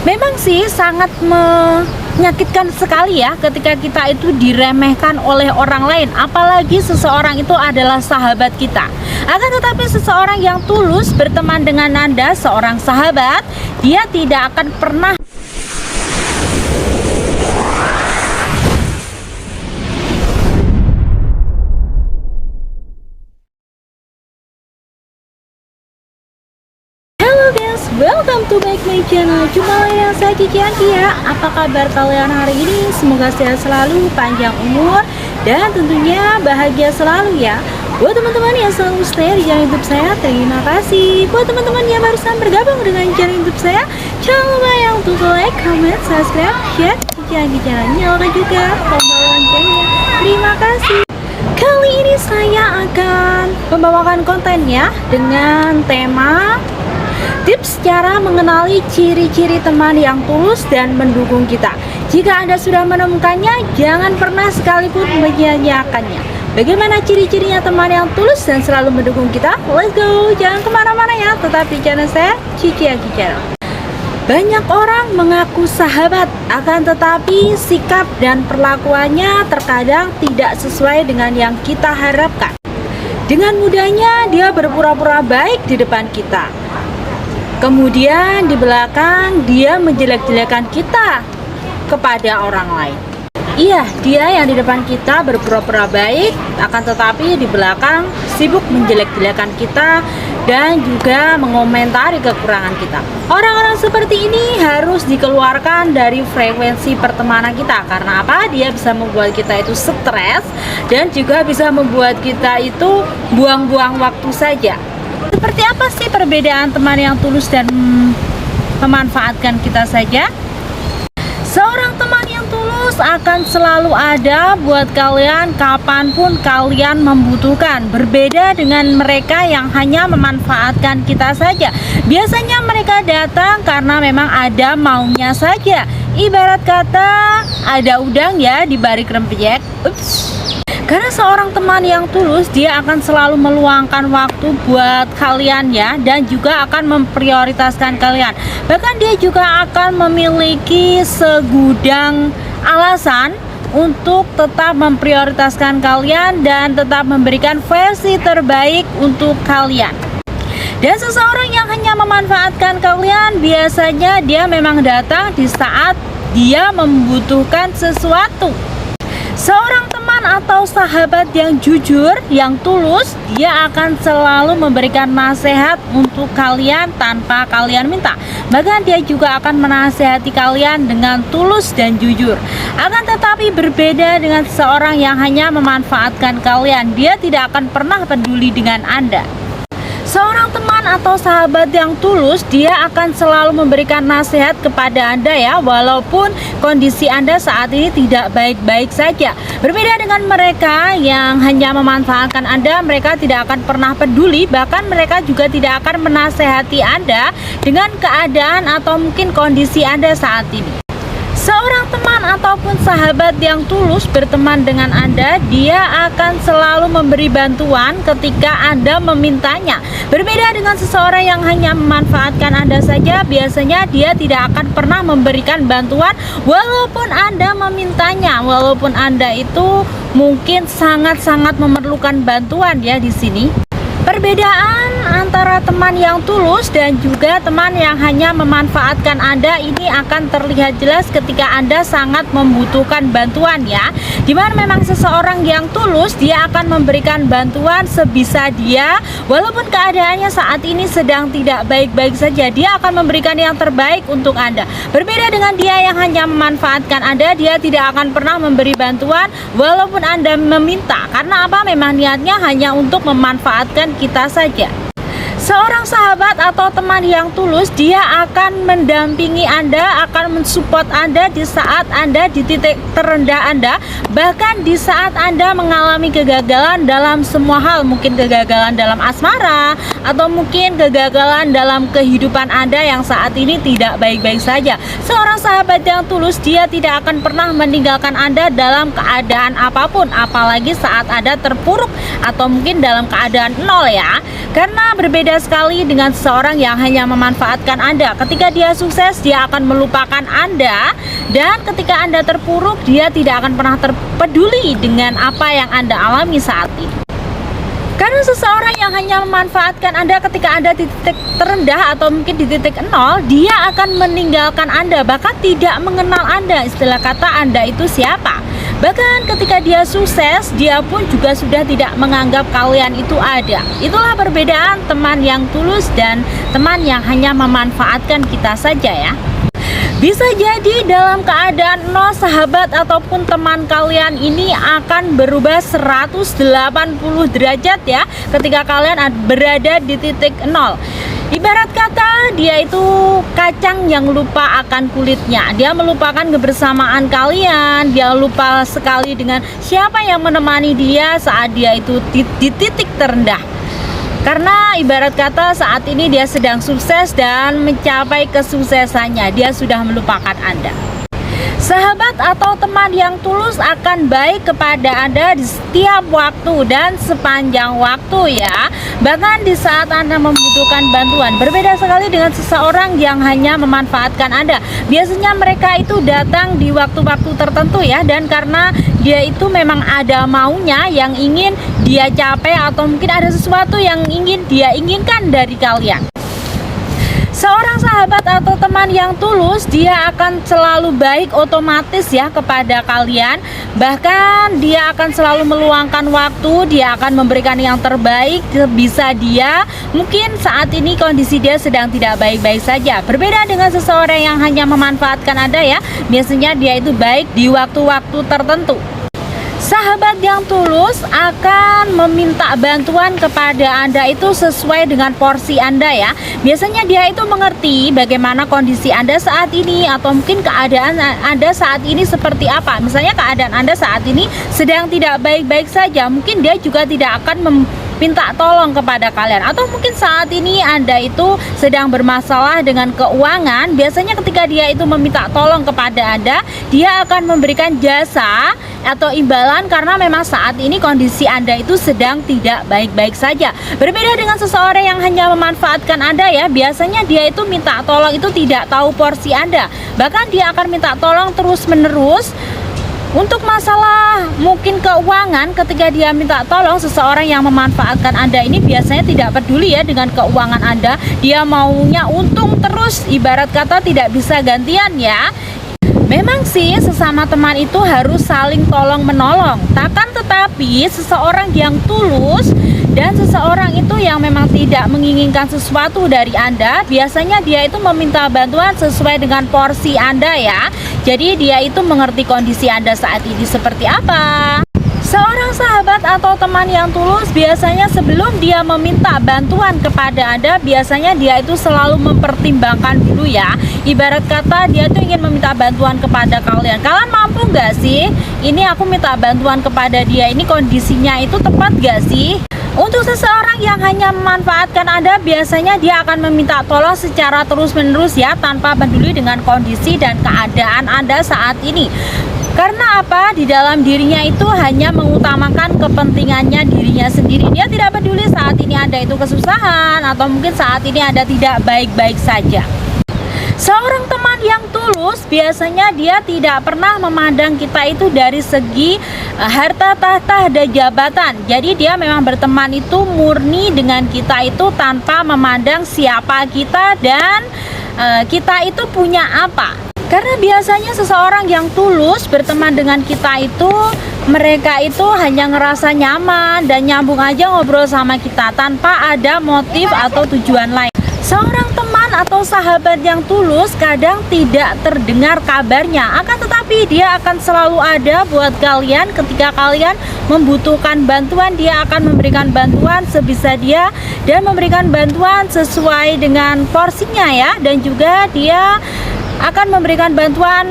Memang sih sangat menyakitkan sekali ya ketika kita itu diremehkan oleh orang lain, apalagi seseorang itu adalah sahabat kita. Akan tetapi seseorang yang tulus berteman dengan Anda, seorang sahabat, dia tidak akan pernah welcome to back my channel. Jumpa lagi dengan saya Cici Angkia. Apa kabar kalian hari ini? Semoga sehat selalu, panjang umur, dan tentunya bahagia selalu ya. Buat teman-teman yang selalu stay di channel YouTube saya, terima kasih. Buat teman-teman yang barusan bergabung dengan channel YouTube saya, jangan lupa yang untuk like, comment, subscribe, share Cici Angkia channel. Nyalakan juga tombol loncengnya. Terima kasih. Kali ini saya akan membawakan kontennya dengan tema tips cara mengenali ciri-ciri teman yang tulus dan mendukung kita. Jika Anda sudah menemukannya, jangan pernah sekalipun menyia-nyiakannya. Bagaimana ciri-cirinya teman yang tulus dan selalu mendukung kita? Let's go! Jangan kemana-mana ya, tetap di channel saya, Cici Angkia Channel. Banyak orang mengaku sahabat, akan tetapi sikap dan perlakuannya terkadang tidak sesuai dengan yang kita harapkan. Dengan mudahnya dia berpura-pura baik di depan kita, kemudian di belakang dia menjelek-jelekan kita kepada orang lain. Iya, dia yang di depan kita berpura-pura baik, akan tetapi di belakang sibuk menjelek-jelekan kita dan juga mengomentari kekurangan kita. Orang-orang seperti ini harus dikeluarkan dari frekuensi pertemanan kita. Karena apa? Dia bisa membuat kita itu stres dan juga bisa membuat kita itu buang-buang waktu saja. Seperti apa sih perbedaan teman yang tulus dan memanfaatkan kita saja? Seorang teman yang tulus akan selalu ada buat kalian kapanpun kalian membutuhkan. Berbeda dengan mereka yang hanya memanfaatkan kita saja. Biasanya mereka datang karena memang ada maunya saja. Ibarat kata ada udang ya di balik rempeyek. Ups. Karena seorang teman yang tulus, dia akan selalu meluangkan waktu buat kalian ya, dan juga akan memprioritaskan kalian. Bahkan dia juga akan memiliki segudang alasan untuk tetap memprioritaskan kalian dan tetap memberikan versi terbaik untuk kalian. Dan seseorang yang hanya memanfaatkan kalian, biasanya dia memang datang di saat dia membutuhkan sesuatu. Seorang teman atau sahabat yang jujur, yang tulus, dia akan selalu memberikan nasihat untuk kalian tanpa kalian minta. Bahkan dia juga akan menasehati kalian dengan tulus dan jujur. Akan tetapi berbeda dengan seorang yang hanya memanfaatkan kalian, dia tidak akan pernah peduli dengan Anda. Seorang teman atau sahabat yang tulus, dia akan selalu memberikan nasihat kepada Anda ya, walaupun kondisi Anda saat ini tidak baik-baik saja. Berbeda dengan mereka yang hanya memanfaatkan Anda, mereka tidak akan pernah peduli, bahkan mereka juga tidak akan menasehati Anda dengan keadaan atau mungkin kondisi Anda saat ini. Seorang teman ataupun sahabat yang tulus berteman dengan Anda, dia akan selalu memberi bantuan ketika Anda memintanya. Berbeda dengan seseorang yang hanya memanfaatkan Anda saja, biasanya dia tidak akan pernah memberikan bantuan walaupun Anda memintanya, walaupun Anda itu mungkin sangat-sangat memerlukan bantuan ya di sini. Perbedaan antara teman yang tulus dan juga teman yang hanya memanfaatkan Anda ini akan terlihat jelas ketika Anda sangat membutuhkan bantuan ya. Dimana memang seseorang yang tulus, dia akan memberikan bantuan sebisa dia, walaupun keadaannya saat ini sedang tidak baik-baik saja, dia akan memberikan yang terbaik untuk Anda. Berbeda dengan dia yang hanya memanfaatkan Anda, dia tidak akan pernah memberi bantuan walaupun Anda meminta. Karena apa? Memang niatnya hanya untuk memanfaatkan kita saja. Seorang sahabat atau teman yang tulus, dia akan mendampingi Anda, akan mensupport Anda di saat Anda di titik terendah Anda, bahkan di saat Anda mengalami kegagalan dalam semua hal, mungkin kegagalan dalam asmara atau mungkin kegagalan dalam kehidupan Anda yang saat ini tidak baik-baik saja. Seorang sahabat yang tulus, dia tidak akan pernah meninggalkan Anda dalam keadaan apapun, apalagi saat Anda terpuruk atau mungkin dalam keadaan nol ya. Karena berbeda sekali dengan dengan seseorang yang hanya memanfaatkan Anda. Ketika dia sukses, dia akan melupakan Anda, dan ketika Anda terpuruk, dia tidak akan pernah terpeduli dengan apa yang Anda alami saat ini. Karena seseorang yang hanya memanfaatkan Anda ketika Anda di titik terendah atau mungkin di titik nol, dia akan meninggalkan Anda, bahkan tidak mengenal Anda. Istilah kata Anda itu siapa. Bahkan ketika dia sukses, dia pun juga sudah tidak menganggap kalian itu ada. Itulah perbedaan teman yang tulus dan teman yang hanya memanfaatkan kita saja ya. Bisa jadi dalam keadaan nol, sahabat ataupun teman kalian ini akan berubah 180 derajat ya ketika kalian berada di titik nol. Ibarat kata dia itu kacang yang lupa akan kulitnya. Dia melupakan kebersamaan kalian. Dia lupa sekali dengan siapa yang menemani dia saat dia itu di titik terendah. Karena ibarat kata saat ini dia sedang sukses dan mencapai kesuksesannya, dia sudah melupakan Anda. Sahabat atau teman yang tulus akan baik kepada Anda di setiap waktu dan sepanjang waktu ya. Bahkan di saat Anda membutuhkan bantuan. Berbeda sekali dengan seseorang yang hanya memanfaatkan Anda. Biasanya mereka itu datang di waktu-waktu tertentu ya, dan karena dia itu memang ada maunya yang ingin dia capai, atau mungkin ada sesuatu yang ingin dia inginkan dari kalian. Seorang sahabat atau teman yang tulus, dia akan selalu baik otomatis ya kepada kalian. Bahkan dia akan selalu meluangkan waktu, dia akan memberikan yang terbaik bisa dia. Mungkin saat ini kondisi dia sedang tidak baik-baik saja. Berbeda dengan seseorang yang hanya memanfaatkan Anda ya. Biasanya dia itu baik di waktu-waktu tertentu. Sahabat yang tulus akan meminta bantuan kepada Anda itu sesuai dengan porsi Anda ya. Biasanya dia itu mengerti bagaimana kondisi Anda saat ini, atau mungkin keadaan Anda saat ini seperti apa. Misalnya keadaan Anda saat ini sedang tidak baik-baik saja, mungkin dia juga tidak akan minta tolong kepada kalian. Atau mungkin saat ini Anda itu sedang bermasalah dengan keuangan. Biasanya ketika dia itu meminta tolong kepada Anda, dia akan memberikan jasa atau imbalan karena memang saat ini kondisi Anda itu sedang tidak baik-baik saja. Berbeda dengan seseorang yang hanya memanfaatkan Anda ya. Biasanya dia itu minta tolong itu tidak tahu porsi Anda. Bahkan dia akan minta tolong terus-menerus. Untuk masalah mungkin keuangan, ketika dia minta tolong, seseorang yang memanfaatkan Anda ini biasanya tidak peduli ya dengan keuangan Anda. Dia maunya untung terus, ibarat kata tidak bisa gantian ya. Memang sih sesama teman itu harus saling tolong menolong. Tetapi seseorang yang tulus dan seseorang itu yang memang tidak menginginkan sesuatu dari Anda, biasanya dia itu meminta bantuan sesuai dengan porsi Anda ya. Jadi dia itu mengerti kondisi Anda saat ini seperti apa. Seorang sahabat atau teman yang tulus biasanya sebelum dia meminta bantuan kepada Anda, biasanya dia itu selalu mempertimbangkan dulu ya. Ibarat kata dia tuh ingin meminta bantuan kepada kalian. Kalian mampu gak sih? Ini aku minta bantuan kepada dia, ini kondisinya itu tepat gak sih? Untuk seseorang yang hanya memanfaatkan Anda, biasanya dia akan meminta tolong secara terus-menerus ya, tanpa peduli dengan kondisi dan keadaan Anda saat ini. Karena apa? Di dalam dirinya itu hanya mengutamakan kepentingannya dirinya sendiri. Dia tidak peduli saat ini Anda itu kesusahan, atau mungkin saat ini Anda tidak baik-baik saja. Seorang teman yang tulus biasanya dia tidak pernah memandang kita itu dari segi harta, tahta, dan jabatan. Jadi dia memang berteman itu murni dengan kita itu tanpa memandang siapa kita dan kita itu punya apa. Karena biasanya seseorang yang tulus berteman dengan kita itu, mereka itu hanya ngerasa nyaman dan nyambung aja ngobrol sama kita tanpa ada motif atau tujuan lain. Seorang teman atau sahabat yang tulus kadang tidak terdengar kabarnya, akan tetapi dia akan selalu ada buat kalian ketika kalian membutuhkan bantuan. Dia akan memberikan bantuan sebisa dia dan memberikan bantuan sesuai dengan porsinya ya, dan juga dia akan memberikan bantuan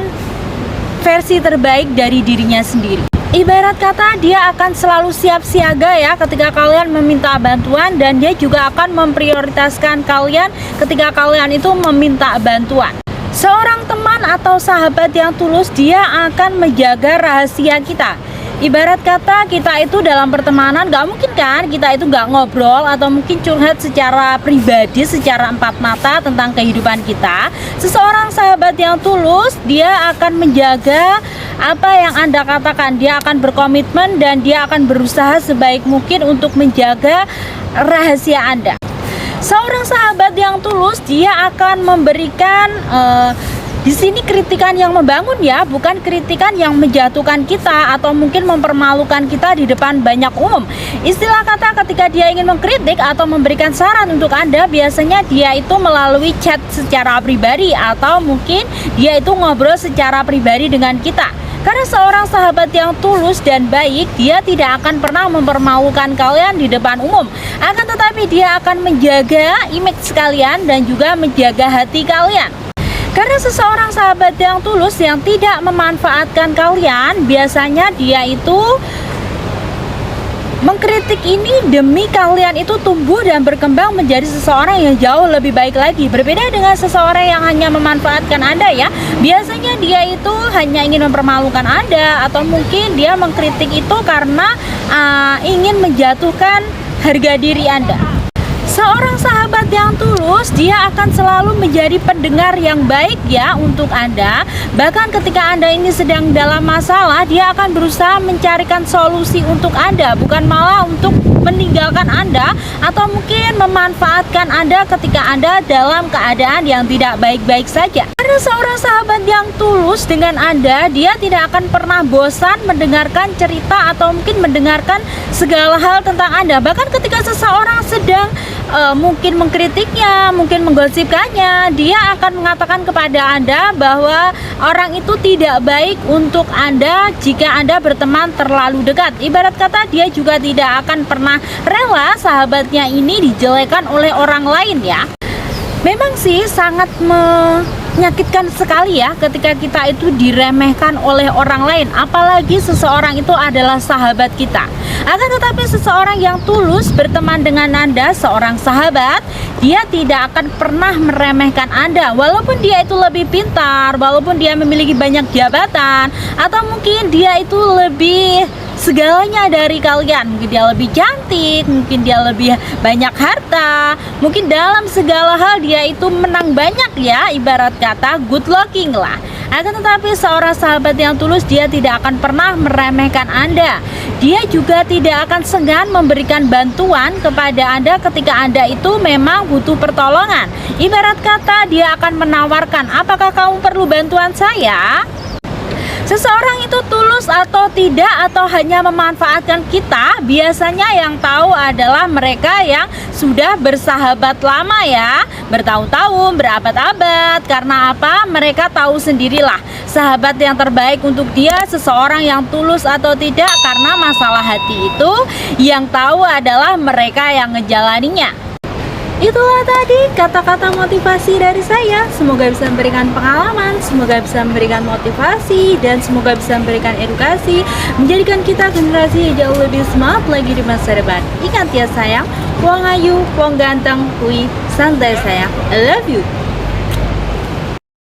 versi terbaik dari dirinya sendiri. Ibarat kata dia akan selalu siap siaga ya ketika kalian meminta bantuan, dan dia juga akan memprioritaskan kalian ketika kalian itu meminta bantuan. Seorang teman atau sahabat yang tulus, dia akan menjaga rahasia kita. Ibarat kata kita itu dalam pertemanan gak mungkin kan kita itu gak ngobrol atau mungkin curhat secara pribadi, secara empat mata tentang kehidupan kita. Seseorang sahabat yang tulus, dia akan menjaga apa yang Anda katakan. Dia akan berkomitmen dan dia akan berusaha sebaik mungkin untuk menjaga rahasia Anda. Seorang sahabat yang tulus, dia akan memberikan di sini kritikan yang membangun ya, bukan kritikan yang menjatuhkan kita atau mungkin mempermalukan kita di depan banyak umum. Istilah kata ketika dia ingin mengkritik atau memberikan saran untuk Anda, biasanya dia itu melalui chat secara pribadi atau mungkin dia itu ngobrol secara pribadi dengan kita. Karena seorang sahabat yang tulus dan baik, dia tidak akan pernah mempermalukan kalian di depan umum. Akan tetapi dia akan menjaga image kalian dan juga menjaga hati kalian. Karena seseorang sahabat yang tulus yang tidak memanfaatkan kalian, biasanya dia itu mengkritik ini demi kalian itu tumbuh dan berkembang menjadi seseorang yang jauh lebih baik lagi. Berbeda dengan seseorang yang hanya memanfaatkan Anda ya. Biasanya dia itu hanya ingin mempermalukan Anda atau mungkin dia mengkritik itu karena ingin menjatuhkan harga diri Anda. Seorang sahabat yang tulus, dia akan selalu menjadi pendengar yang baik ya untuk Anda. Bahkan ketika Anda ini sedang dalam masalah, dia akan berusaha mencarikan solusi untuk Anda, bukan malah untuk meninggalkan Anda atau mungkin memanfaatkan Anda ketika Anda dalam keadaan yang tidak baik-baik saja. Karena seorang sahabat yang tulus dengan Anda, dia tidak akan pernah bosan mendengarkan cerita atau mungkin mendengarkan segala hal tentang Anda. Bahkan ketika seseorang sedang mungkin mengkritiknya, mungkin menggosipkannya, dia akan mengatakan kepada Anda bahwa orang itu tidak baik untuk Anda jika Anda berteman terlalu dekat. Ibarat kata dia juga tidak akan pernah rela sahabatnya ini dijelekan oleh orang lain ya. Memang sih sangat menyakitkan sekali ya ketika kita itu diremehkan oleh orang lain, apalagi seseorang itu adalah sahabat kita. Akan tetapi seseorang yang tulus berteman dengan Anda, seorang sahabat, dia tidak akan pernah meremehkan Anda. Walaupun dia itu lebih pintar, walaupun dia memiliki banyak jabatan, atau mungkin dia itu lebih segalanya dari kalian. Mungkin dia lebih cantik, mungkin dia lebih banyak harta, mungkin dalam segala hal dia itu menang banyak ya, ibarat kata good looking lah. Akan tetapi seorang sahabat yang tulus, dia tidak akan pernah meremehkan Anda. Dia juga tidak akan segan memberikan bantuan kepada Anda ketika Anda itu memang butuh pertolongan. Ibarat kata dia akan menawarkan, apakah kamu perlu bantuan saya? Seseorang itu tulus atau tidak, atau hanya memanfaatkan kita, biasanya yang tahu adalah mereka yang sudah bersahabat lama ya, bertahun-tahun, berabad-abad. Karena apa? Mereka tahu sendirilah sahabat yang terbaik untuk dia, seseorang yang tulus atau tidak. Karena masalah hati itu yang tahu adalah mereka yang ngejalaninya. Itulah tadi kata-kata motivasi dari saya. Semoga bisa memberikan pengalaman, semoga bisa memberikan motivasi, dan semoga bisa memberikan edukasi, menjadikan kita generasi yang jauh lebih smart lagi di masa depan. Ingat ya sayang, wong ayu, wong ganteng, kui santai sayang. I love you.